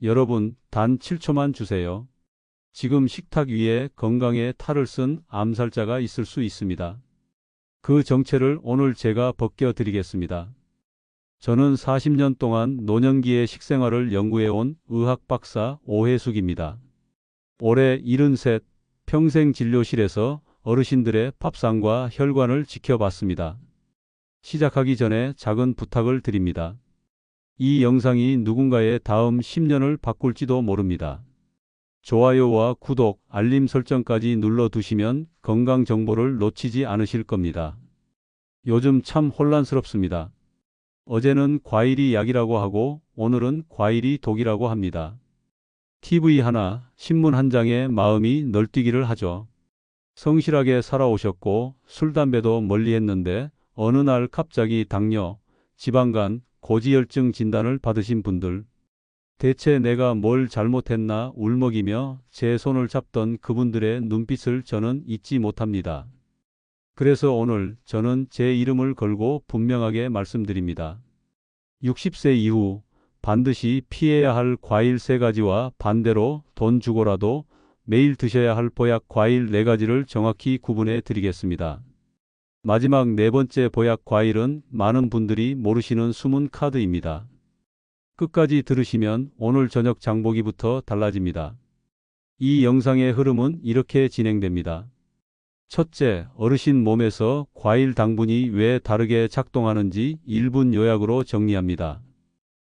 여러분, 단 7초만 주세요. 지금 식탁 위에 건강에 탈을 쓴 암살자가 있을 수 있습니다. 그 정체를 오늘 제가 벗겨드리겠습니다. 저는 40년 동안 노년기의 식생활을 연구해온 의학 박사 오해숙입니다. 올해 73, 평생 진료실에서 어르신들의 밥상과 혈관을 지켜봤습니다. 시작하기 전에 작은 부탁을 드립니다. 이 영상이 누군가의 다음 10년을 바꿀지도 모릅니다. 좋아요와 구독, 알림 설정까지 눌러두시면 건강 정보를 놓치지 않으실 겁니다. 요즘 참 혼란스럽습니다. 어제는 과일이 약이라고 하고 오늘은 과일이 독이라고 합니다. TV 하나, 신문 한 장에 마음이 널뛰기를 하죠. 성실하게 살아오셨고 술, 담배도 멀리했는데 어느 날 갑자기 당뇨, 지방간, 고지혈증 진단을 받으신 분들. 대체 내가 뭘 잘못했나 울먹이며 제 손을 잡던 그분들의 눈빛을 저는 잊지 못합니다. 그래서 오늘 저는 제 이름을 걸고 분명하게 말씀드립니다. 60세 이후 반드시 피해야 할 과일 3가지와 반대로 돈 주고라도 매일 드셔야 할 보약 과일 4가지를 정확히 구분해 드리겠습니다. 마지막 4번째 보약 과일은 많은 분들이 모르시는 숨은 카드입니다. 끝까지 들으시면 오늘 저녁 장보기부터 달라집니다. 이 영상의 흐름은 이렇게 진행됩니다. 첫째, 어르신 몸에서 과일 당분이 왜 다르게 작동하는지 1분 요약으로 정리합니다.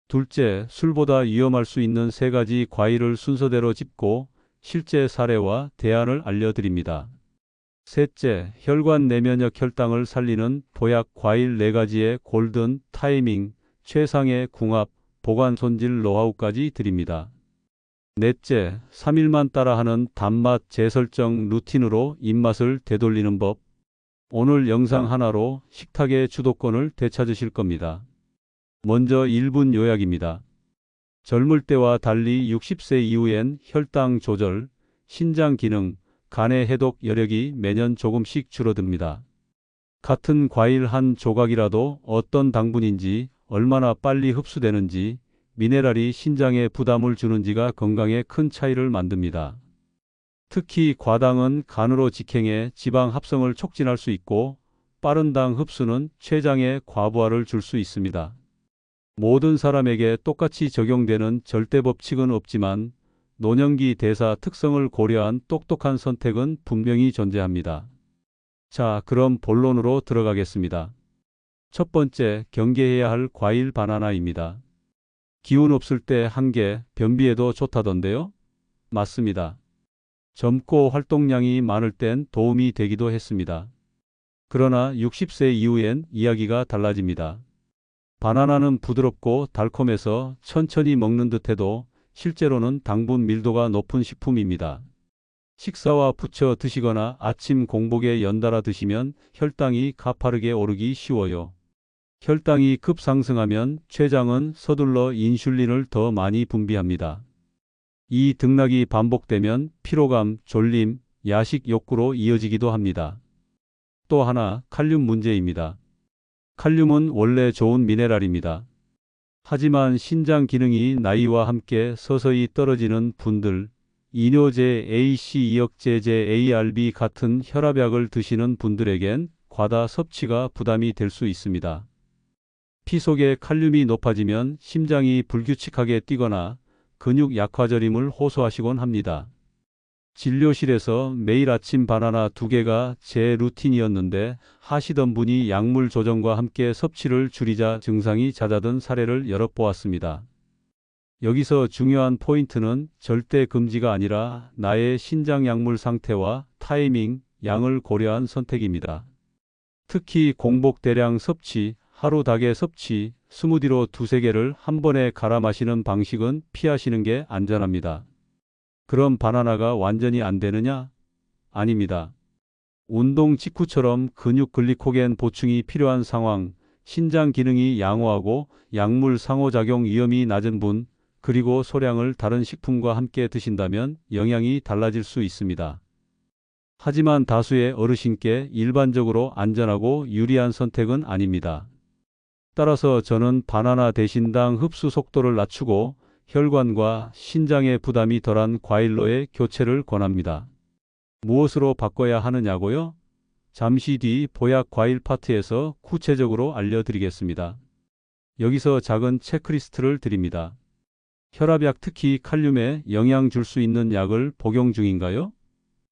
둘째, 술보다 위험할 수 있는 3가지 과일을 순서대로 짚고 실제 사례와 대안을 알려드립니다. 셋째, 혈관 내면역 혈당을 살리는 보약 과일 4가지의 골든 타이밍, 최상의 궁합, 보관 손질 노하우까지 드립니다. 넷째, 3일만 따라하는 단맛 재설정 루틴으로 입맛을 되돌리는 법. 오늘 영상 하나로 식탁의 주도권을 되찾으실 겁니다. 먼저 1분 요약입니다. 젊을 때와 달리 60세 이후엔 혈당 조절, 신장 기능, 간의 해독 여력이 매년 조금씩 줄어듭니다. 같은 과일 한 조각이라도 어떤 당분인지, 얼마나 빨리 흡수되는지, 미네랄이 신장에 부담을 주는지가 건강에 큰 차이를 만듭니다. 특히 과당은 간으로 직행해 지방 합성을 촉진할 수 있고 빠른 당 흡수는 췌장에 과부하를 줄 수 있습니다. 모든 사람에게 똑같이 적용되는 절대 법칙은 없지만 노년기 대사 특성을 고려한 똑똑한 선택은 분명히 존재합니다. 자, 그럼 본론으로 들어가겠습니다. 첫 번째, 경계해야 할 과일 바나나입니다. 기운 없을 때 1개, 변비에도 좋다던데요? 맞습니다. 젊고 활동량이 많을 땐 도움이 되기도 했습니다. 그러나 60세 이후엔 이야기가 달라집니다. 바나나는 부드럽고 달콤해서 천천히 먹는 듯해도 실제로는 당분 밀도가 높은 식품입니다. 식사와 부쳐 드시거나 아침 공복에 연달아 드시면 혈당이 가파르게 오르기 쉬워요. 혈당이 급상승하면 췌장은 서둘러 인슐린을 더 많이 분비합니다. 이 등락이 반복되면 피로감, 졸림, 야식 욕구로 이어지기도 합니다. 또 하나, 칼륨 문제입니다. 칼륨은 원래 좋은 미네랄입니다. 하지만 신장 기능이 나이와 함께 서서히 떨어지는 분들, 이뇨제 AC이역제제 ARB 같은 혈압약을 드시는 분들에겐 과다 섭취가 부담이 될 수 있습니다. 피 속의 칼륨이 높아지면 심장이 불규칙하게 뛰거나 근육 약화절임을 호소하시곤 합니다. 진료실에서 매일 아침 바나나 2개가 제 루틴이었는데 하시던 분이 약물 조정과 함께 섭취를 줄이자 증상이 잦아든 사례를 여러 보았습니다. 여기서 중요한 포인트는 절대 금지가 아니라 나의 신장 약물 상태와 타이밍, 양을 고려한 선택입니다. 특히 공복 대량 섭취, 하루 닭의 섭취, 스무디로 2~3개를 한 번에 갈아 마시는 방식은 피하시는 게 안전합니다. 그럼 바나나가 완전히 안 되느냐? 아닙니다. 운동 직후처럼 근육 글리코겐 보충이 필요한 상황, 신장 기능이 양호하고 약물 상호작용 위험이 낮은 분, 그리고 소량을 다른 식품과 함께 드신다면 영향이 달라질 수 있습니다. 하지만 다수의 어르신께 일반적으로 안전하고 유리한 선택은 아닙니다. 따라서 저는 바나나 대신 당 흡수 속도를 낮추고 혈관과 신장의 부담이 덜한 과일로의 교체를 권합니다. 무엇으로 바꿔야 하느냐고요? 잠시 뒤 보약 과일 파트에서 구체적으로 알려드리겠습니다. 여기서 작은 체크리스트를 드립니다. 혈압약, 특히 칼륨에 영향 줄 수 있는 약을 복용 중인가요?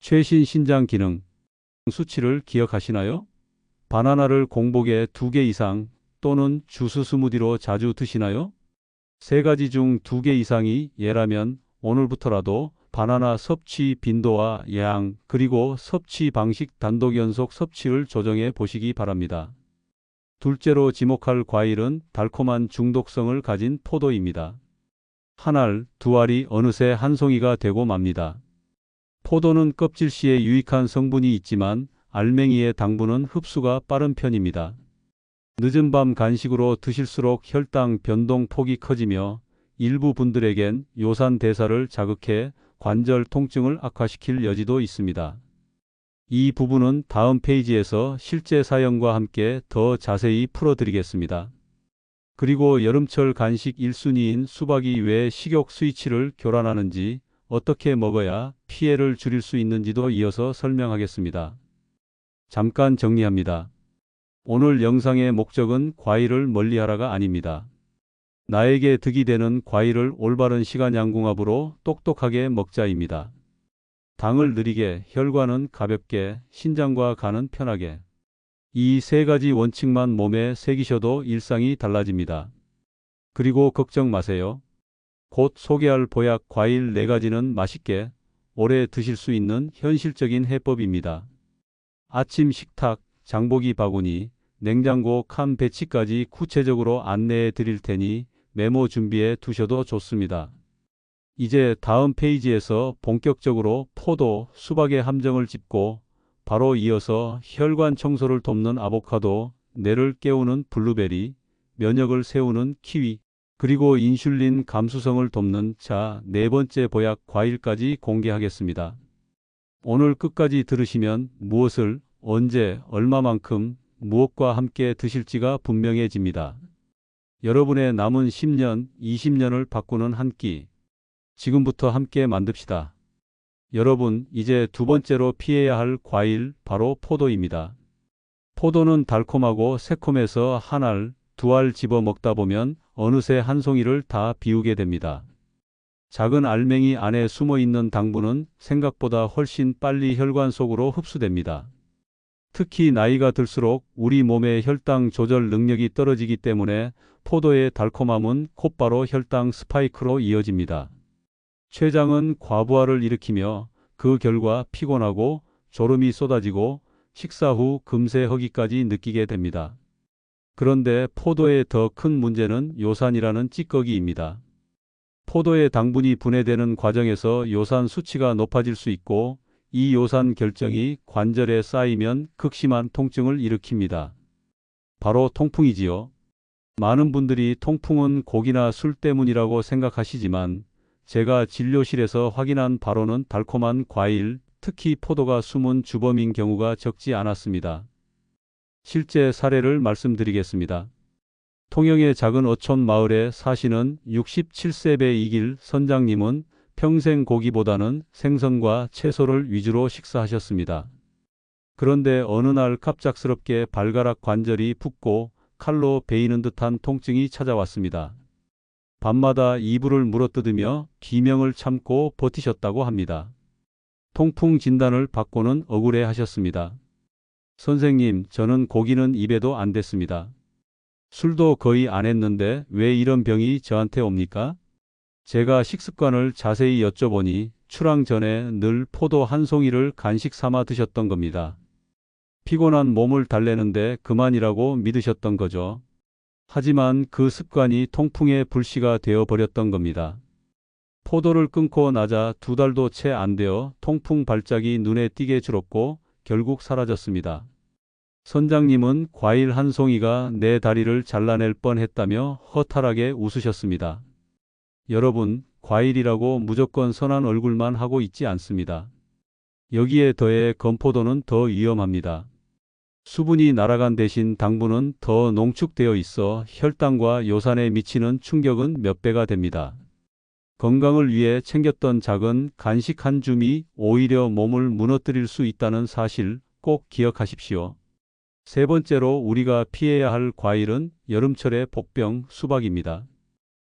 최신 신장 기능 수치를 기억하시나요? 바나나를 공복에 2개 이상 또는 주스 스무디로 자주 드시나요? 3가지 중 2개 이상이 예라면 오늘부터라도 바나나 섭취 빈도와 양, 그리고 섭취 방식, 단독 연속 섭취를 조정해 보시기 바랍니다. 둘째로 지목할 과일은 달콤한 중독성을 가진 포도입니다. 한 알, 2알이 어느새 한 송이가 되고 맙니다. 포도는 껍질씨에 유익한 성분이 있지만 알맹이의 당분은 흡수가 빠른 편입니다. 늦은 밤 간식으로 드실수록 혈당 변동 폭이 커지며 일부 분들에겐 요산 대사를 자극해 관절 통증을 악화시킬 여지도 있습니다. 이 부분은 다음 페이지에서 실제 사연과 함께 더 자세히 풀어드리겠습니다. 그리고 여름철 간식 1순위인 수박이 왜 식욕 스위치를 교란하는지, 어떻게 먹어야 피해를 줄일 수 있는지도 이어서 설명하겠습니다. 잠깐 정리합니다. 오늘 영상의 목적은 과일을 멀리하라가 아닙니다. 나에게 득이 되는 과일을 올바른 시간 양궁합으로 똑똑하게 먹자입니다. 당을 느리게, 혈관은 가볍게, 신장과 간은 편하게. 이 3가지 원칙만 몸에 새기셔도 일상이 달라집니다. 그리고 걱정 마세요. 곧 소개할 보약 과일 4가지는 맛있게 오래 드실 수 있는 현실적인 해법입니다. 아침 식탁, 장보기 바구니, 냉장고 칸 배치까지 구체적으로 안내해 드릴 테니 메모 준비해 두셔도 좋습니다. 이제 다음 페이지에서 본격적으로 포도, 수박의 함정을 짚고 바로 이어서 혈관 청소를 돕는 아보카도, 뇌를 깨우는 블루베리, 면역을 세우는 키위, 그리고 인슐린 감수성을 돕는 4번째 보약 과일까지 공개하겠습니다. 오늘 끝까지 들으시면 무엇을, 언제, 얼마만큼, 무엇과 함께 드실지가 분명해집니다. 여러분의 남은 10년, 20년을 바꾸는 한 끼. 지금부터 함께 만듭시다. 여러분, 이제 2번째로 피해야 할 과일, 바로 포도입니다. 포도는 달콤하고 새콤해서 한 알, 2알 집어 먹다 보면 어느새 한 송이를 다 비우게 됩니다. 작은 알맹이 안에 숨어 있는 당분은 생각보다 훨씬 빨리 혈관 속으로 흡수됩니다. 특히 나이가 들수록 우리 몸의 혈당 조절 능력이 떨어지기 때문에 포도의 달콤함은 곧바로 혈당 스파이크로 이어집니다. 췌장은 과부하를 일으키며 그 결과 피곤하고 졸음이 쏟아지고 식사 후 금세 허기까지 느끼게 됩니다. 그런데 포도의 더 큰 문제는 요산이라는 찌꺼기입니다. 포도의 당분이 분해되는 과정에서 요산 수치가 높아질 수 있고, 이 요산 결정이 관절에 쌓이면 극심한 통증을 일으킵니다. 바로 통풍이지요. 많은 분들이 통풍은 고기나 술 때문이라고 생각하시지만 제가 진료실에서 확인한 바로는 달콤한 과일, 특히 포도가 숨은 주범인 경우가 적지 않았습니다. 실제 사례를 말씀드리겠습니다. 통영의 작은 어촌 마을에 사시는 67세 이길 선장님은 평생 고기보다는 생선과 채소를 위주로 식사하셨습니다. 그런데 어느 날 갑작스럽게 발가락 관절이 붓고 칼로 베이는 듯한 통증이 찾아왔습니다. 밤마다 이불을 물어뜯으며 기명을 참고 버티셨다고 합니다. 통풍 진단을 받고는 억울해 하셨습니다. 선생님, 저는 고기는 입에도 안 댔습니다. 술도 거의 안 했는데 왜 이런 병이 저한테 옵니까? 제가 식습관을 자세히 여쭤보니 출항 전에 늘 포도 한 송이를 간식 삼아 드셨던 겁니다. 피곤한 몸을 달래는데 그만이라고 믿으셨던 거죠. 하지만 그 습관이 통풍의 불씨가 되어버렸던 겁니다. 포도를 끊고 나자 2달도 채 안 되어 통풍 발작이 눈에 띄게 줄었고 결국 사라졌습니다. 선장님은 과일 한 송이가 내 다리를 잘라낼 뻔했다며 허탈하게 웃으셨습니다. 여러분, 과일이라고 무조건 선한 얼굴만 하고 있지 않습니다. 여기에 더해 건포도는 더 위험합니다. 수분이 날아간 대신 당분은 더 농축되어 있어 혈당과 요산에 미치는 충격은 몇 배가 됩니다. 건강을 위해 챙겼던 작은 간식 한 줌이 오히려 몸을 무너뜨릴 수 있다는 사실 꼭 기억하십시오. 세 번째로 우리가 피해야 할 과일은 여름철의 복병 수박입니다.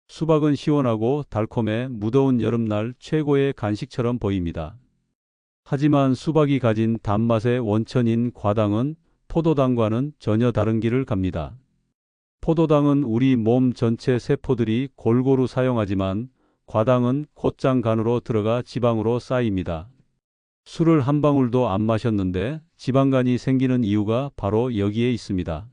수박은 시원하고 달콤해 무더운 여름날 최고의 간식처럼 보입니다. 하지만 수박이 가진 단맛의 원천인 과당은 포도당과는 전혀 다른 길을 갑니다. 포도당은 우리 몸 전체 세포들이 골고루 사용하지만 과당은 곧장 간으로 들어가 지방으로 쌓입니다. 술을 한 방울도 안 마셨는데 지방간이 생기는 이유가 바로 여기에 있습니다.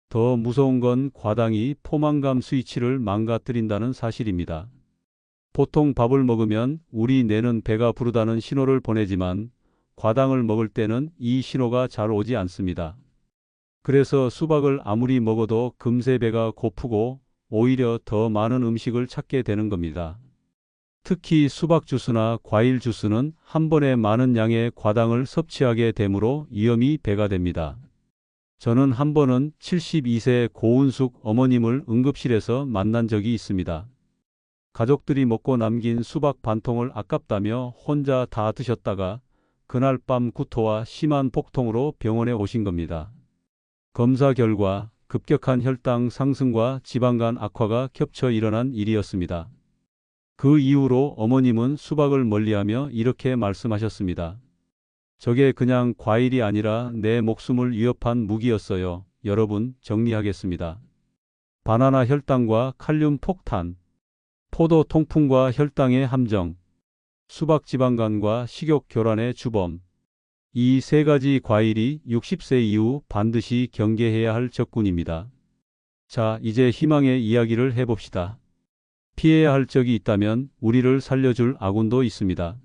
더 무서운 건 과당이 포만감 스위치를 망가뜨린다는 사실입니다. 보통 밥을 먹으면 우리 뇌는 배가 부르다는 신호를 보내지만 과당을 먹을 때는 이 신호가 잘 오지 않습니다. 그래서 수박을 아무리 먹어도 금세 배가 고프고 오히려 더 많은 음식을 찾게 되는 겁니다. 특히 수박 주스나 과일 주스는 한 번에 많은 양의 과당을 섭취하게 되므로 위험이 배가 됩니다. 저는 한 번은 72세 고운숙 어머님을 응급실에서 만난 적이 있습니다. 가족들이 먹고 남긴 수박 반통을 아깝다며 혼자 다 드셨다가 그날 밤 구토와 심한 복통으로 병원에 오신 겁니다. 검사 결과 급격한 혈당 상승과 지방간 악화가 겹쳐 일어난 일이었습니다. 그 이후로 어머님은 수박을 멀리하며 이렇게 말씀하셨습니다. 저게 그냥 과일이 아니라 내 목숨을 위협한 무기였어요. 여러분, 정리하겠습니다. 바나나 혈당과 칼륨 폭탄, 포도 통풍과 혈당의 함정, 수박 지방간과 식욕 교란의 주범. 이 세 가지 과일이 60세 이후 반드시 경계해야 할 적군입니다. 자, 이제 희망의 이야기를 해봅시다. 피해야 할 적이 있다면 우리를 살려줄 아군도 있습니다.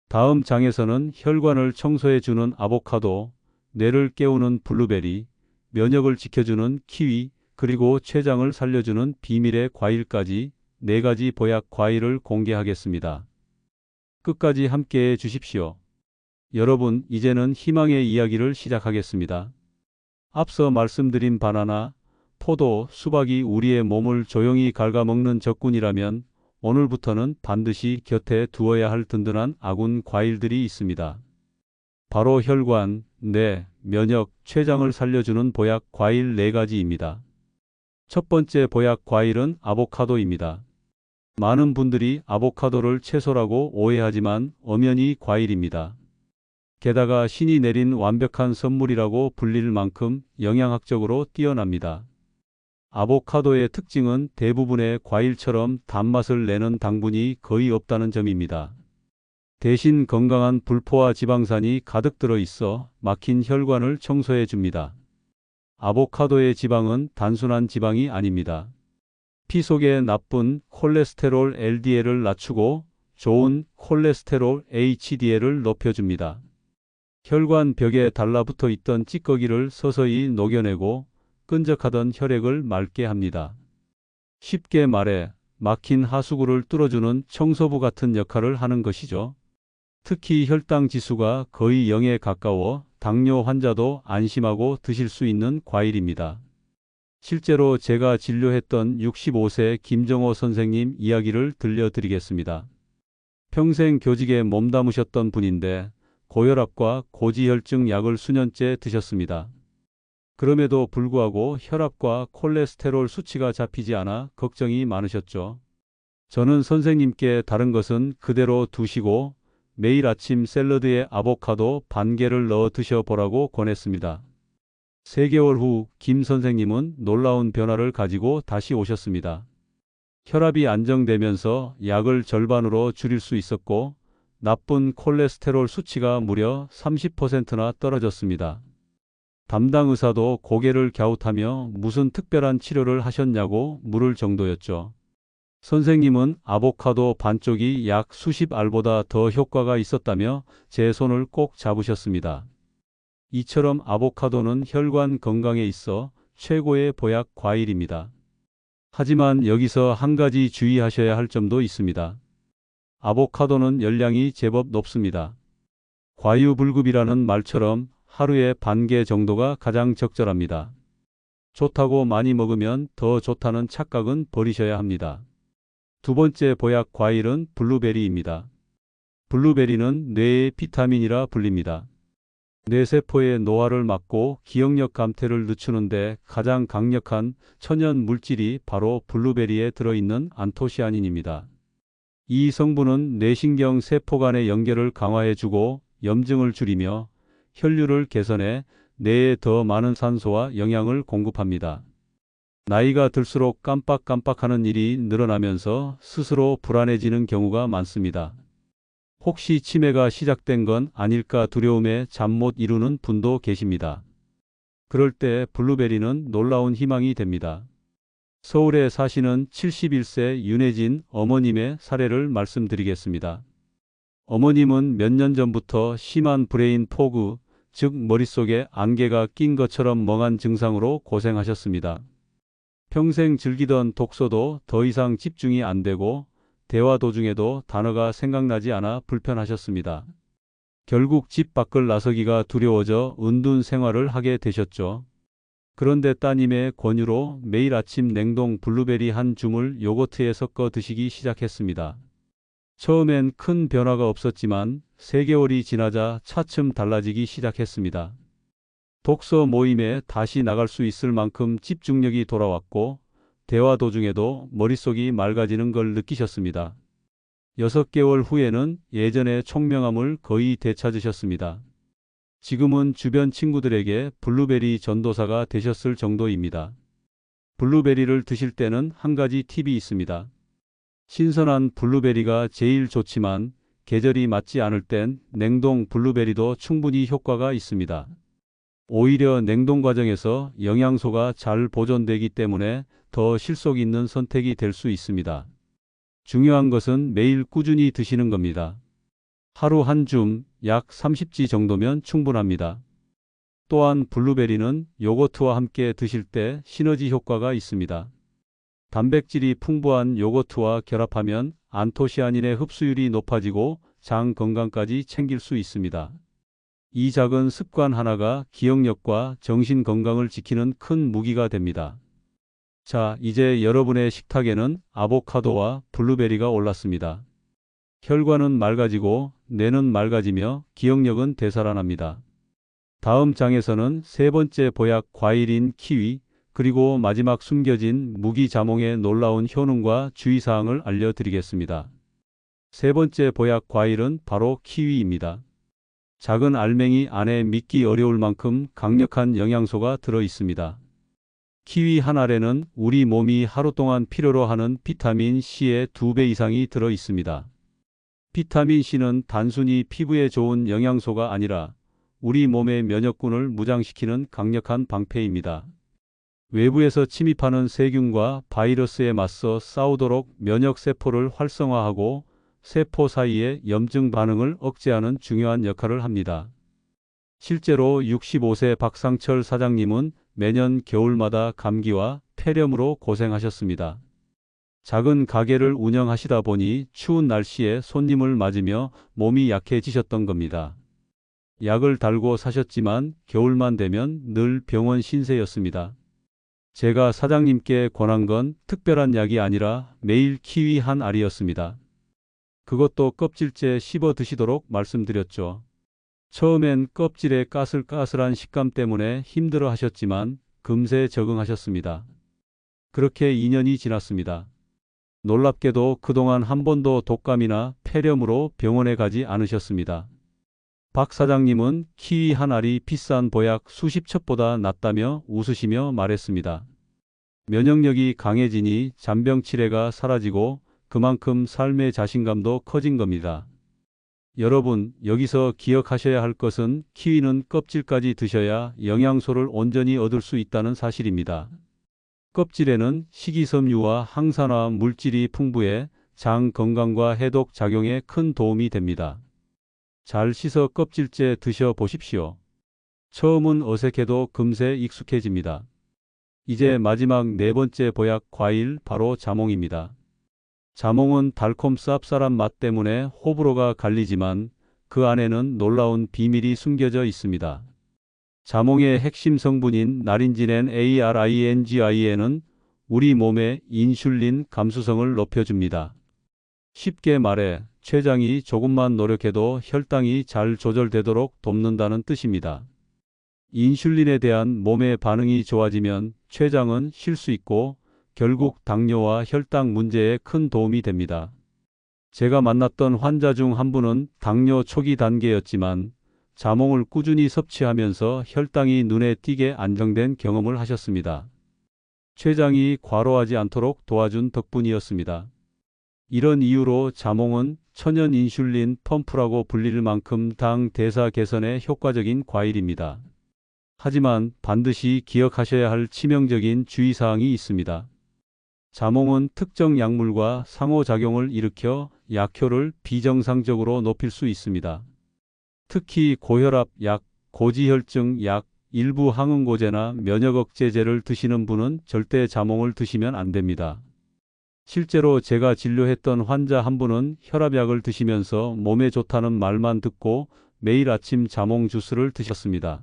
다음 장에서는 혈관을 청소해주는 아보카도, 뇌를 깨우는 블루베리, 면역을 지켜주는 키위, 그리고 췌장을 살려주는 비밀의 과일까지 4가지 보약 과일을 공개하겠습니다. 끝까지 함께해 주십시오. 여러분, 이제는 희망의 이야기를 시작하겠습니다. 앞서 말씀드린 바나나, 포도, 수박이 우리의 몸을 조용히 갉아먹는 적군이라면 오늘부터는 반드시 곁에 두어야 할 든든한 아군 과일들이 있습니다. 바로 혈관, 뇌, 면역, 췌장을 살려주는 보약 과일 4가지입니다. 첫 번째 보약 과일은 아보카도입니다. 많은 분들이 아보카도를 채소라고 오해하지만 엄연히 과일입니다. 게다가 신이 내린 완벽한 선물이라고 불릴 만큼 영양학적으로 뛰어납니다. 아보카도의 특징은 대부분의 과일처럼 단맛을 내는 당분이 거의 없다는 점입니다. 대신 건강한 불포화 지방산이 가득 들어 있어 막힌 혈관을 청소해 줍니다. 아보카도의 지방은 단순한 지방이 아닙니다. 피 속의 나쁜 콜레스테롤 LDL을 낮추고 좋은 콜레스테롤 HDL을 높여줍니다. 혈관 벽에 달라붙어 있던 찌꺼기를 서서히 녹여내고 끈적하던 혈액을 맑게 합니다. 쉽게 말해 막힌 하수구를 뚫어주는 청소부 같은 역할을 하는 것이죠. 특히 혈당 지수가 거의 0에 가까워 당뇨 환자도 안심하고 드실 수 있는 과일입니다. 실제로 제가 진료했던 65세 김정호 선생님 이야기를 들려드리겠습니다. 평생 교직에 몸담으셨던 분인데 고혈압과 고지혈증 약을 수년째 드셨습니다. 그럼에도 불구하고 혈압과 콜레스테롤 수치가 잡히지 않아 걱정이 많으셨죠. 저는 선생님께 다른 것은 그대로 두시고 매일 아침 샐러드에 아보카도 반 개를 넣어 드셔보라고 권했습니다. 3개월 후 김 선생님은 놀라운 변화를 가지고 다시 오셨습니다. 혈압이 안정되면서 약을 절반으로 줄일 수 있었고 나쁜 콜레스테롤 수치가 무려 30%나 떨어졌습니다. 담당 의사도 고개를 갸웃하며 무슨 특별한 치료를 하셨냐고 물을 정도였죠. 선생님은 아보카도 반쪽이 약 수십 알보다 더 효과가 있었다며 제 손을 꼭 잡으셨습니다. 이처럼 아보카도는 혈관 건강에 있어 최고의 보약 과일입니다. 하지만 여기서 한 가지 주의하셔야 할 점도 있습니다. 아보카도는 열량이 제법 높습니다. 과유불급이라는 말처럼 하루에 반 개 정도가 가장 적절합니다. 좋다고 많이 먹으면 더 좋다는 착각은 버리셔야 합니다. 두 번째 보약 과일은 블루베리입니다. 블루베리는 뇌의 비타민이라 불립니다. 뇌세포의 노화를 막고 기억력 감퇴를 늦추는데 가장 강력한 천연 물질이 바로 블루베리에 들어있는 안토시아닌입니다. 이 성분은 뇌신경 세포 간의 연결을 강화해주고 염증을 줄이며 혈류를 개선해 뇌에 더 많은 산소와 영양을 공급합니다. 나이가 들수록 깜빡깜빡하는 일이 늘어나면서 스스로 불안해지는 경우가 많습니다. 혹시 치매가 시작된 건 아닐까 두려움에 잠 못 이루는 분도 계십니다. 그럴 때 블루베리는 놀라운 희망이 됩니다. 서울에 사시는 71세 윤혜진 어머님의 사례를 말씀드리겠습니다. 어머님은 몇 년 전부터 심한 브레인 포그, 즉 머릿속에 안개가 낀 것처럼 멍한 증상으로 고생하셨습니다. 평생 즐기던 독서도 더 이상 집중이 안 되고 대화 도중에도 단어가 생각나지 않아 불편하셨습니다. 결국 집 밖을 나서기가 두려워져 은둔 생활을 하게 되셨죠. 그런데 따님의 권유로 매일 아침 냉동 블루베리 한 줌을 요거트에 섞어 드시기 시작했습니다. 처음엔 큰 변화가 없었지만 3개월이 지나자 차츰 달라지기 시작했습니다. 독서 모임에 다시 나갈 수 있을 만큼 집중력이 돌아왔고 대화 도중에도 머릿속이 맑아지는 걸 느끼셨습니다. 6개월 후에는 예전의 총명함을 거의 되찾으셨습니다. 지금은 주변 친구들에게 블루베리 전도사가 되셨을 정도입니다. 블루베리를 드실 때는 한 가지 팁이 있습니다. 신선한 블루베리가 제일 좋지만 계절이 맞지 않을 땐 냉동 블루베리도 충분히 효과가 있습니다. 오히려 냉동 과정에서 영양소가 잘 보존되기 때문에 더 실속 있는 선택이 될 수 있습니다. 중요한 것은 매일 꾸준히 드시는 겁니다. 하루 한 줌, 약 30지 정도면 충분합니다. 또한 블루베리는 요거트와 함께 드실 때 시너지 효과가 있습니다. 단백질이 풍부한 요거트와 결합하면 안토시아닌의 흡수율이 높아지고 장 건강까지 챙길 수 있습니다. 이 작은 습관 하나가 기억력과 정신 건강을 지키는 큰 무기가 됩니다. 자, 이제 여러분의 식탁에는 아보카도와 블루베리가 올랐습니다. 혈관은 맑아지고 뇌는 맑아지며 기억력은 되살아납니다. 다음 장에서는 세 번째 보약 과일인 키위, 그리고 마지막 숨겨진 무기자몽의 놀라운 효능과 주의사항을 알려드리겠습니다. 세 번째 보약 과일은 바로 키위입니다. 작은 알맹이 안에 믿기 어려울 만큼 강력한 영양소가 들어 있습니다. 키위 한 알에는 우리 몸이 하루 동안 필요로 하는 비타민 C의 2배 이상이 들어 있습니다. 비타민 C는 단순히 피부에 좋은 영양소가 아니라 우리 몸의 면역군을 무장시키는 강력한 방패입니다. 외부에서 침입하는 세균과 바이러스에 맞서 싸우도록 면역세포를 활성화하고 세포 사이의 염증 반응을 억제하는 중요한 역할을 합니다. 실제로 65세 박상철 사장님은 매년 겨울마다 감기와 폐렴으로 고생하셨습니다. 작은 가게를 운영하시다 보니 추운 날씨에 손님을 맞으며 몸이 약해지셨던 겁니다. 약을 달고 사셨지만 겨울만 되면 늘 병원 신세였습니다. 제가 사장님께 권한 건 특별한 약이 아니라 매일 키위 한 알이었습니다. 그것도 껍질째 씹어 드시도록 말씀드렸죠. 처음엔 껍질의 까슬까슬한 식감 때문에 힘들어 하셨지만 금세 적응하셨습니다. 그렇게 2년이 지났습니다. 놀랍게도 그동안 한 번도 독감이나 폐렴으로 병원에 가지 않으셨습니다. 박 사장님은 키위 한 알이 비싼 보약 수십 첩보다 낫다며 웃으시며 말했습니다. 면역력이 강해지니 잔병치레가 사라지고 그만큼 삶의 자신감도 커진 겁니다. 여러분, 여기서 기억하셔야 할 것은 키위는 껍질까지 드셔야 영양소를 온전히 얻을 수 있다는 사실입니다. 껍질에는 식이섬유와 항산화 물질이 풍부해 장 건강과 해독 작용에 큰 도움이 됩니다. 잘 씻어 껍질째 드셔 보십시오. 처음은 어색해도 금세 익숙해집니다. 이제 마지막 네 번째 보약 과일 바로 자몽입니다. 자몽은 달콤 쌉쌀한 맛 때문에 호불호가 갈리지만 그 안에는 놀라운 비밀이 숨겨져 있습니다. 자몽의 핵심 성분인 나린진엔 ARINGIN은 우리 몸의 인슐린 감수성을 높여줍니다. 쉽게 말해 췌장이 조금만 노력해도 혈당이 잘 조절되도록 돕는다는 뜻입니다. 인슐린에 대한 몸의 반응이 좋아지면 췌장은 쉴 수 있고 결국 당뇨와 혈당 문제에 큰 도움이 됩니다. 제가 만났던 환자 중 한 분은 당뇨 초기 단계였지만 자몽을 꾸준히 섭취하면서 혈당이 눈에 띄게 안정된 경험을 하셨습니다. 췌장이 과로하지 않도록 도와준 덕분이었습니다. 이런 이유로 자몽은 천연 인슐린 펌프라고 불릴 만큼 당 대사 개선에 효과적인 과일입니다. 하지만 반드시 기억하셔야 할 치명적인 주의사항이 있습니다. 자몽은 특정 약물과 상호작용을 일으켜 약효를 비정상적으로 높일 수 있습니다. 특히 고혈압 약, 고지혈증 약, 일부 항응고제나 면역억제제를 드시는 분은 절대 자몽을 드시면 안 됩니다. 실제로 제가 진료했던 환자 한 분은 혈압약을 드시면서 몸에 좋다는 말만 듣고 매일 아침 자몽 주스를 드셨습니다.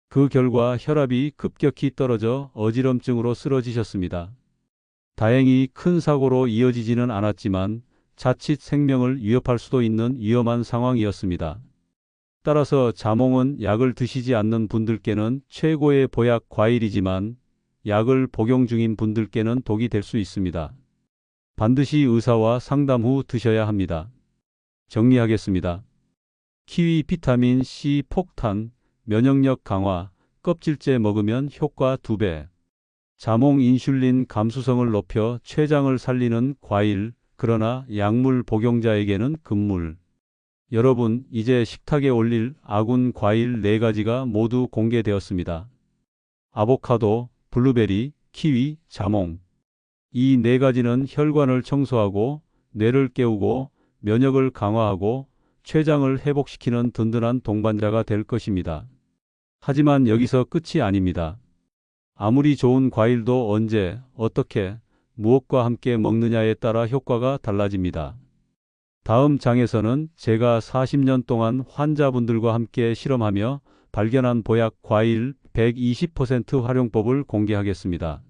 그 결과 혈압이 급격히 떨어져 어지럼증으로 쓰러지셨습니다. 다행히 큰 사고로 이어지지는 않았지만 자칫 생명을 위협할 수도 있는 위험한 상황이었습니다. 따라서 자몽은 약을 드시지 않는 분들께는 최고의 보약 과일이지만 약을 복용 중인 분들께는 독이 될 수 있습니다. 반드시 의사와 상담 후 드셔야 합니다. 정리하겠습니다. 키위 비타민 C 폭탄, 면역력 강화, 껍질째 먹으면 효과 2배. 자몽 인슐린 감수성을 높여 췌장을 살리는 과일, 그러나 약물 복용자에게는 금물. 여러분, 이제 식탁에 올릴 아군 과일 4가지가 모두 공개되었습니다. 아보카도, 블루베리, 키위, 자몽. 이 4가지는 혈관을 청소하고 뇌를 깨우고 면역을 강화하고 췌장을 회복시키는 든든한 동반자가 될 것입니다. 하지만 여기서 끝이 아닙니다. 아무리 좋은 과일도 언제, 어떻게, 무엇과 함께 먹느냐에 따라 효과가 달라집니다. 다음 장에서는 제가 40년 동안 환자분들과 함께 실험하며 발견한 보약 과일 120% 활용법을 공개하겠습니다.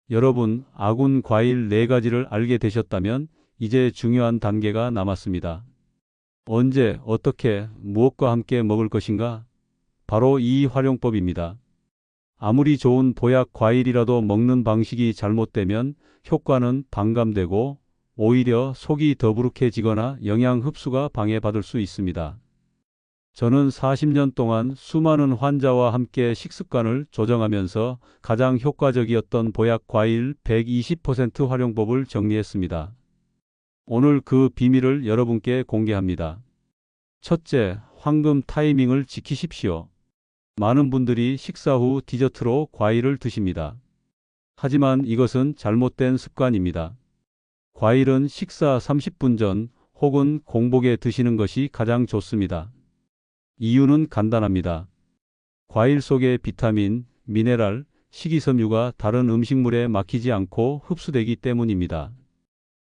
여러분, 아군 과일 4가지를 알게 되셨다면 이제 중요한 단계가 남았습니다. 언제, 어떻게, 무엇과 함께 먹을 것인가? 바로 이 활용법입니다. 아무리 좋은 보약 과일이라도 먹는 방식이 잘못되면 효과는 반감되고 오히려 속이 더부룩해지거나 영양 흡수가 방해받을 수 있습니다. 저는 40년 동안 수많은 환자와 함께 식습관을 조정하면서 가장 효과적이었던 보약 과일 120% 활용법을 정리했습니다. 오늘 그 비밀을 여러분께 공개합니다. 첫째, 황금 타이밍을 지키십시오. 많은 분들이 식사 후 디저트로 과일을 드십니다. 하지만 이것은 잘못된 습관입니다. 과일은 식사 30분 전 혹은 공복에 드시는 것이 가장 좋습니다. 이유는 간단합니다. 과일 속의 비타민, 미네랄, 식이섬유가 다른 음식물에 막히지 않고 흡수되기 때문입니다.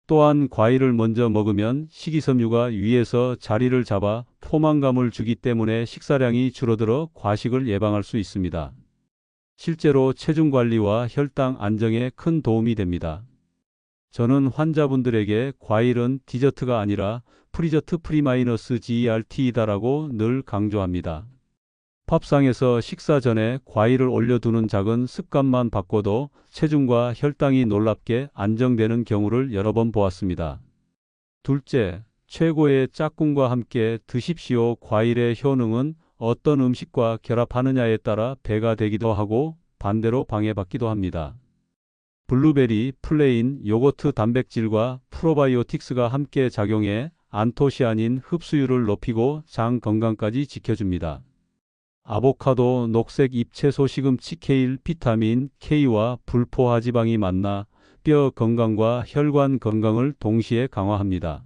또한 과일을 먼저 먹으면 식이섬유가 위에서 자리를 잡아 포만감을 주기 때문에 식사량이 줄어들어 과식을 예방할 수 있습니다. 실제로 체중 관리와 혈당 안정에 큰 도움이 됩니다. 저는 환자분들에게 과일은 디저트가 아니라 프리저트 프리-GERT이다라고 늘 강조합니다. 밥상에서 식사 전에 과일을 올려두는 작은 습관만 바꿔도 체중과 혈당이 놀랍게 안정되는 경우를 여러 번 보았습니다. 둘째, 최고의 짝꿍과 함께 드십시오. 과일의 효능은 어떤 음식과 결합하느냐에 따라 배가 되기도 하고 반대로 방해받기도 합니다. 블루베리, 플레인, 요거트 단백질과 프로바이오틱스가 함께 작용해 안토시아닌 흡수율을 높이고 장 건강까지 지켜줍니다. 아보카도, 녹색 잎채소 시금치 케일, 비타민 K와 불포화 지방이 만나 뼈 건강과 혈관 건강을 동시에 강화합니다.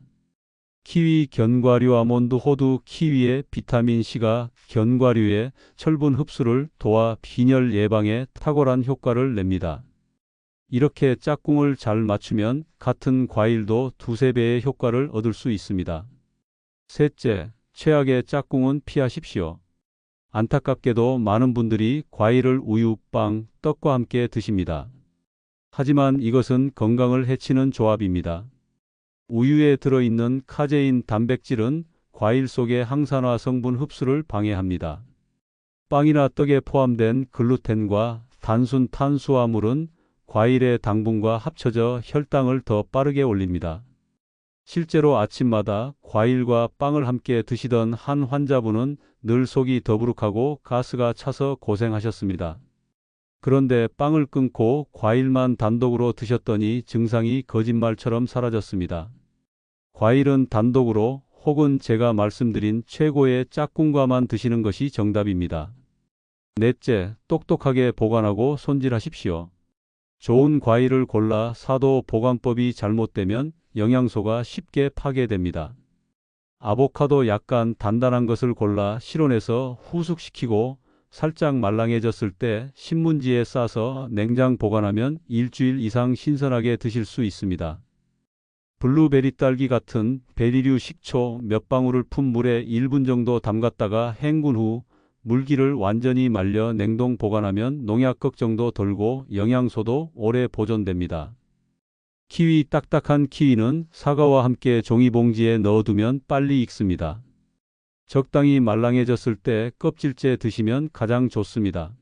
키위, 견과류, 아몬드, 호두, 키위의 비타민 C가 견과류의 철분 흡수를 도와 빈혈 예방에 탁월한 효과를 냅니다. 이렇게 짝꿍을 잘 맞추면 같은 과일도 2~3배의 효과를 얻을 수 있습니다. 셋째, 최악의 짝꿍은 피하십시오. 안타깝게도 많은 분들이 과일을 우유, 빵, 떡과 함께 드십니다. 하지만 이것은 건강을 해치는 조합입니다. 우유에 들어있는 카제인 단백질은 과일 속의 항산화 성분 흡수를 방해합니다. 빵이나 떡에 포함된 글루텐과 단순 탄수화물은 과일의 당분과 합쳐져 혈당을 더 빠르게 올립니다. 실제로 아침마다 과일과 빵을 함께 드시던 한 환자분은 늘 속이 더부룩하고 가스가 차서 고생하셨습니다. 그런데 빵을 끊고 과일만 단독으로 드셨더니 증상이 거짓말처럼 사라졌습니다. 과일은 단독으로 혹은 제가 말씀드린 최고의 짝꿍과만 드시는 것이 정답입니다. 넷째, 똑똑하게 보관하고 손질하십시오. 좋은 과일을 골라 사도 보관법이 잘못되면 영양소가 쉽게 파괴됩니다. 아보카도 약간 단단한 것을 골라 실온에서 후숙시키고 살짝 말랑해졌을 때 신문지에 싸서 냉장 보관하면 일주일 이상 신선하게 드실 수 있습니다. 블루베리 딸기 같은 베리류 식초 몇 방울을 푼 물에 1분 정도 담갔다가 헹군 후 물기를 완전히 말려 냉동 보관하면 농약 걱정도 덜고 영양소도 오래 보존됩니다. 키위 딱딱한 키위는 사과와 함께 종이봉지에 넣어두면 빨리 익습니다. 적당히 말랑해졌을 때 껍질째 드시면 가장 좋습니다.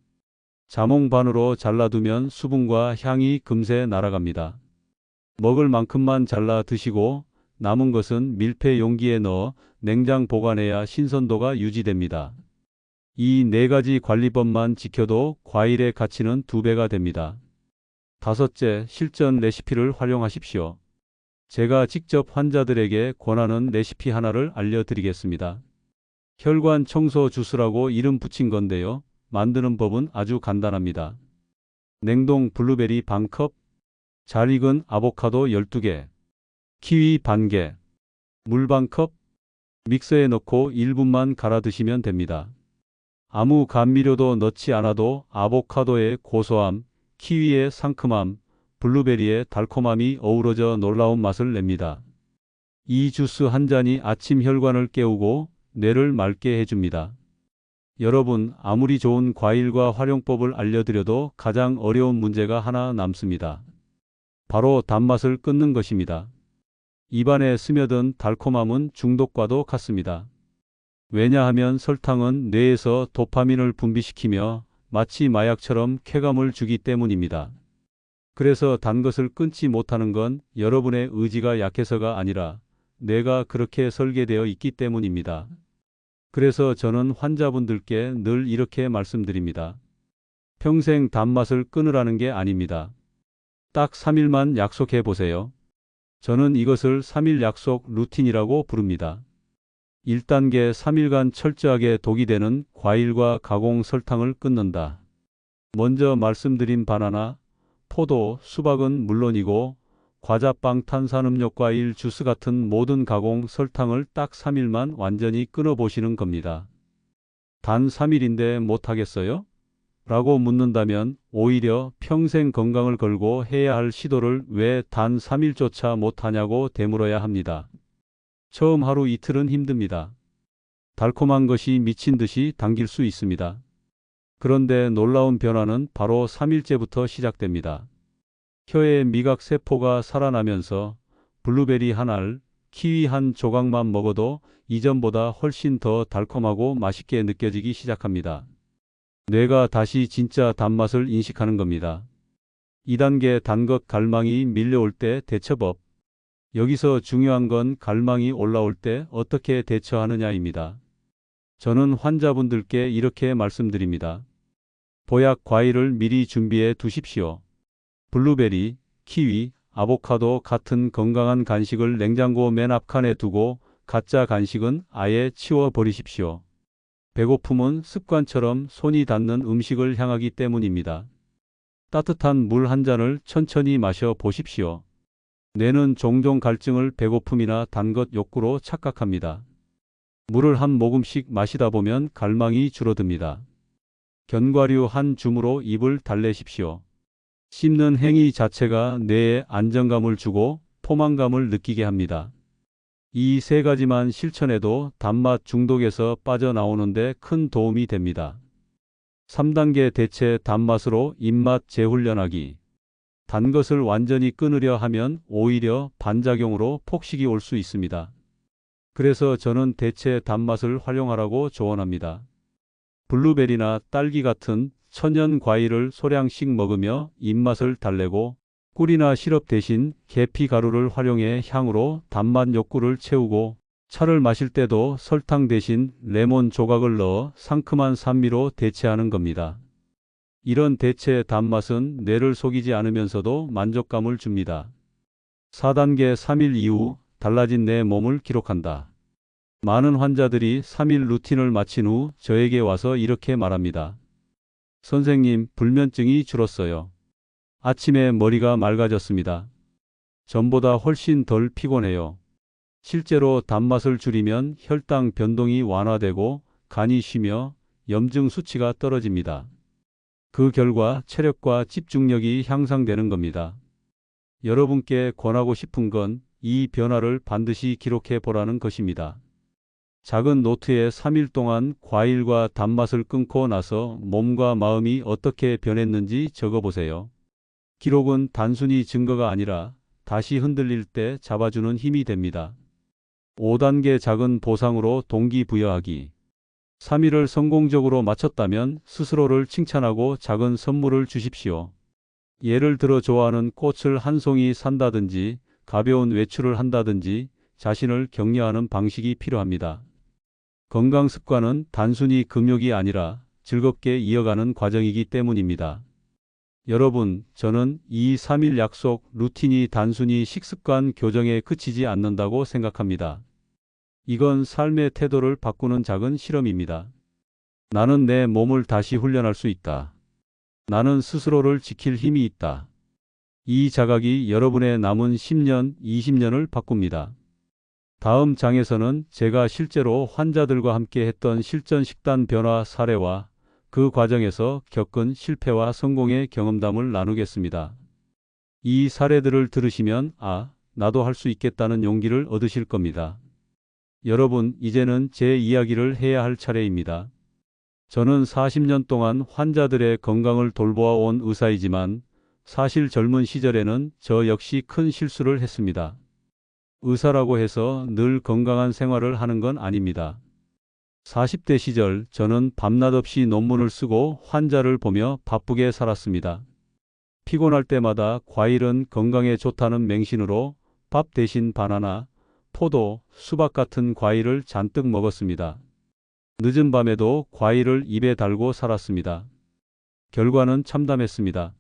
자몽 반으로 잘라두면 수분과 향이 금세 날아갑니다. 먹을 만큼만 잘라 드시고 남은 것은 밀폐 용기에 넣어 냉장 보관해야 신선도가 유지됩니다. 이 네 가지 관리법만 지켜도 과일의 가치는 2배가 됩니다. 다섯째, 실전 레시피를 활용하십시오. 제가 직접 환자들에게 권하는 레시피 하나를 알려드리겠습니다. 혈관 청소 주스라고 이름 붙인 건데요. 만드는 법은 아주 간단합니다. 냉동 블루베리 반컵, 잘 익은 아보카도 12개, 키위 반개, 물 반컵, 믹서에 넣고 1분만 갈아 드시면 됩니다. 아무 감미료도 넣지 않아도 아보카도의 고소함, 키위의 상큼함, 블루베리의 달콤함이 어우러져 놀라운 맛을 냅니다. 이 주스 한 잔이 아침 혈관을 깨우고 뇌를 맑게 해줍니다. 여러분, 아무리 좋은 과일과 활용법을 알려드려도 가장 어려운 문제가 하나 남습니다. 바로 단맛을 끊는 것입니다. 입안에 스며든 달콤함은 중독과도 같습니다. 왜냐하면 설탕은 뇌에서 도파민을 분비시키며 마치 마약처럼 쾌감을 주기 때문입니다. 그래서 단 것을 끊지 못하는 건 여러분의 의지가 약해서가 아니라 뇌가 그렇게 설계되어 있기 때문입니다. 그래서 저는 환자분들께 늘 이렇게 말씀드립니다. 평생 단맛을 끊으라는 게 아닙니다. 딱 3일만 약속해 보세요. 저는 이것을 3일 약속 루틴이라고 부릅니다. 1단계 3일간 철저하게 독이 되는 과일과 가공 설탕을 끊는다. 먼저 말씀드린 바나나, 포도, 수박은 물론이고 과자빵, 탄산음료, 과일, 주스 같은 모든 가공 설탕을 딱 3일만 완전히 끊어보시는 겁니다. 단 3일인데 못하겠어요? 라고 묻는다면 오히려 평생 건강을 걸고 해야 할 시도를 왜 단 3일조차 못하냐고 되물어야 합니다. 처음 하루 이틀은 힘듭니다. 달콤한 것이 미친 듯이 당길 수 있습니다. 그런데 놀라운 변화는 바로 3일째부터 시작됩니다. 혀의 미각 세포가 살아나면서 블루베리 한 알, 키위 한 조각만 먹어도 이전보다 훨씬 더 달콤하고 맛있게 느껴지기 시작합니다. 뇌가 다시 진짜 단맛을 인식하는 겁니다. 2단계 단 것 갈망이 밀려올 때 대처법. 여기서 중요한 건 갈망이 올라올 때 어떻게 대처하느냐입니다. 저는 환자분들께 이렇게 말씀드립니다. 보약 과일을 미리 준비해 두십시오. 블루베리, 키위, 아보카도 같은 건강한 간식을 냉장고 맨 앞칸에 두고 가짜 간식은 아예 치워 버리십시오. 배고픔은 습관처럼 손이 닿는 음식을 향하기 때문입니다. 따뜻한 물 한 잔을 천천히 마셔 보십시오. 뇌는 종종 갈증을 배고픔이나 단 것 욕구로 착각합니다. 물을 한 모금씩 마시다 보면 갈망이 줄어듭니다. 견과류 한 줌으로 입을 달래십시오. 씹는 행위 자체가 뇌에 안정감을 주고 포만감을 느끼게 합니다. 이 세 가지만 실천해도 단맛 중독에서 빠져나오는데 큰 도움이 됩니다. 3단계 대체 단맛으로 입맛 재훈련하기. 단 것을 완전히 끊으려 하면 오히려 반작용으로 폭식이 올 수 있습니다. 그래서 저는 대체 단맛을 활용하라고 조언합니다. 블루베리나 딸기 같은 천연 과일을 소량씩 먹으며 입맛을 달래고 꿀이나 시럽 대신 계피 가루를 활용해 향으로 단맛 욕구를 채우고 차를 마실 때도 설탕 대신 레몬 조각을 넣어 상큼한 산미로 대체하는 겁니다. 이런 대체 단맛은 뇌를 속이지 않으면서도 만족감을 줍니다. 4단계 3일 이후 달라진 내 몸을 기록한다. 많은 환자들이 3일 루틴을 마친 후 저에게 와서 이렇게 말합니다. 선생님, 불면증이 줄었어요. 아침에 머리가 맑아졌습니다. 전보다 훨씬 덜 피곤해요. 실제로 단맛을 줄이면 혈당 변동이 완화되고 간이 쉬며 염증 수치가 떨어집니다. 그 결과 체력과 집중력이 향상되는 겁니다. 여러분께 권하고 싶은 건 이 변화를 반드시 기록해 보라는 것입니다. 작은 노트에 3일 동안 과일과 단맛을 끊고 나서 몸과 마음이 어떻게 변했는지 적어보세요. 기록은 단순히 증거가 아니라 다시 흔들릴 때 잡아주는 힘이 됩니다. 5단계 작은 보상으로 동기부여하기. 3일을 성공적으로 마쳤다면 스스로를 칭찬하고 작은 선물을 주십시오. 예를 들어 좋아하는 꽃을 한 송이 산다든지 가벼운 외출을 한다든지 자신을 격려하는 방식이 필요합니다. 건강 습관은 단순히 금욕이 아니라 즐겁게 이어가는 과정이기 때문입니다. 여러분, 저는 이 3일 약속 루틴이 단순히 식습관 교정에 그치지 않는다고 생각합니다. 이건 삶의 태도를 바꾸는 작은 실험입니다. 나는 내 몸을 다시 훈련할 수 있다. 나는 스스로를 지킬 힘이 있다. 이 자각이 여러분의 남은 10년, 20년을 바꿉니다. 다음 장에서는 제가 실제로 환자들과 함께 했던 실전 식단 변화 사례와 그 과정에서 겪은 실패와 성공의 경험담을 나누겠습니다. 이 사례들을 들으시면 나도 할 수 있겠다는 용기를 얻으실 겁니다. 여러분, 이제는 제 이야기를 해야 할 차례입니다. 저는 40년 동안 환자들의 건강을 돌보아온 의사이지만 사실 젊은 시절에는 저 역시 큰 실수를 했습니다. 의사라고 해서 늘 건강한 생활을 하는 건 아닙니다. 40대 시절 저는 밤낮 없이 논문을 쓰고 환자를 보며 바쁘게 살았습니다. 피곤할 때마다 과일은 건강에 좋다는 맹신으로 밥 대신 바나나, 포도, 수박 같은 과일을 잔뜩 먹었습니다. 늦은 밤에도 과일을 입에 달고 살았습니다. 결과는 참담했습니다.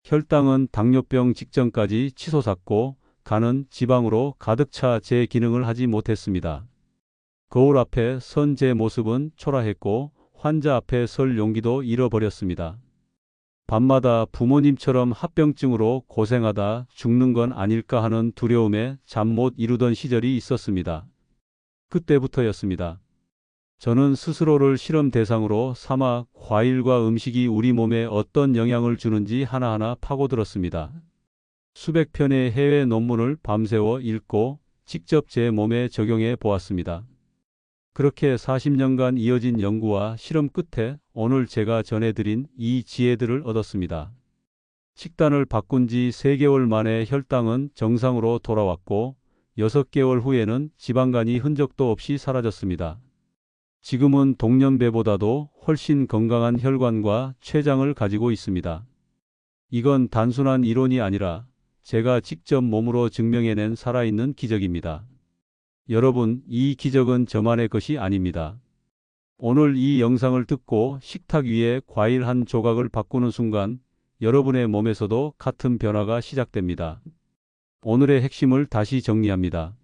혈당은 당뇨병 직전까지 치솟았고 간은 지방으로 가득 차 제 기능을 하지 못했습니다. 거울 앞에 선 제 모습은 초라했고 환자 앞에 설 용기도 잃어버렸습니다. 밤마다 부모님처럼 합병증으로 고생하다 죽는 건 아닐까 하는 두려움에 잠 못 이루던 시절이 있었습니다. 그때부터였습니다. 저는 스스로를 실험 대상으로 삼아 과일과 음식이 우리 몸에 어떤 영향을 주는지 하나하나 파고들었습니다. 수백 편의 해외 논문을 밤새워 읽고 직접 제 몸에 적용해 보았습니다. 그렇게 40년간 이어진 연구와 실험 끝에 오늘 제가 전해드린 이 지혜들을 얻었습니다. 식단을 바꾼 지 3개월 만에 혈당은 정상으로 돌아왔고 6개월 후에는 지방간이 흔적도 없이 사라졌습니다. 지금은 동년배보다도 훨씬 건강한 혈관과 췌장을 가지고 있습니다. 이건 단순한 이론이 아니라 제가 직접 몸으로 증명해낸 살아있는 기적입니다. 여러분, 이 기적은 저만의 것이 아닙니다. 오늘 이 영상을 듣고 식탁 위에 과일 한 조각을 바꾸는 순간 여러분의 몸에서도 같은 변화가 시작됩니다. 오늘의 핵심을 다시 정리합니다.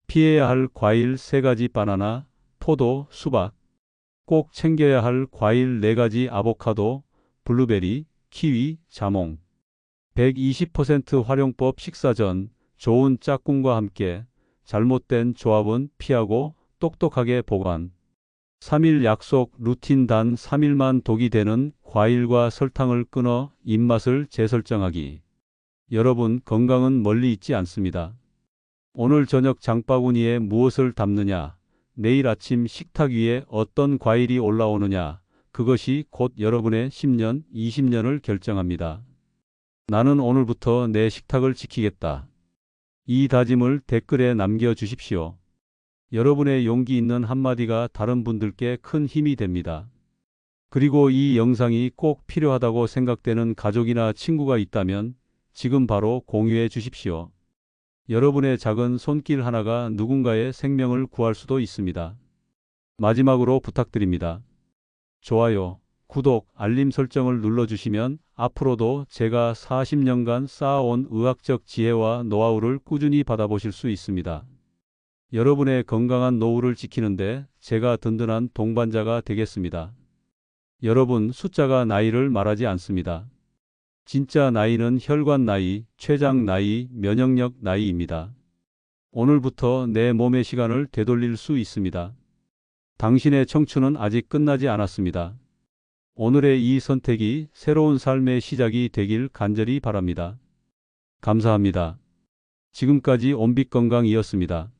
피해야 할 과일 3가지 바나나, 포도, 수박. 꼭 챙겨야 할 과일 4가지 아보카도, 블루베리, 키위, 자몽. 120% 활용법 식사 전 좋은 짝꿍과 함께 잘못된 조합은 피하고 똑똑하게 보관. 3일 약속 루틴 단 3일만 독이 되는 과일과 설탕을 끊어 입맛을 재설정하기. 여러분, 건강은 멀리 있지 않습니다. 오늘 저녁 장바구니에 무엇을 담느냐, 내일 아침 식탁 위에 어떤 과일이 올라오느냐, 그것이 곧 여러분의 10년, 20년을 결정합니다. 나는 오늘부터 내 식탁을 지키겠다. 이 다짐을 댓글에 남겨주십시오. 여러분의 용기 있는 한마디가 다른 분들께 큰 힘이 됩니다. 그리고 이 영상이 꼭 필요하다고 생각되는 가족이나 친구가 있다면 지금 바로 공유해 주십시오. 여러분의 작은 손길 하나가 누군가의 생명을 구할 수도 있습니다. 마지막으로 부탁드립니다. 좋아요, 구독, 알림 설정을 눌러주시면 앞으로도 제가 40년간 쌓아온 의학적 지혜와 노하우를 꾸준히 받아보실 수 있습니다. 여러분의 건강한 노후를 지키는데 제가 든든한 동반자가 되겠습니다. 여러분, 숫자가 나이를 말하지 않습니다. 진짜 나이는 혈관 나이, 췌장 나이, 면역력 나이입니다. 오늘부터 내 몸의 시간을 되돌릴 수 있습니다. 당신의 청춘은 아직 끝나지 않았습니다. 오늘의 이 선택이 새로운 삶의 시작이 되길 간절히 바랍니다. 감사합니다. 지금까지 온빛건강이었습니다.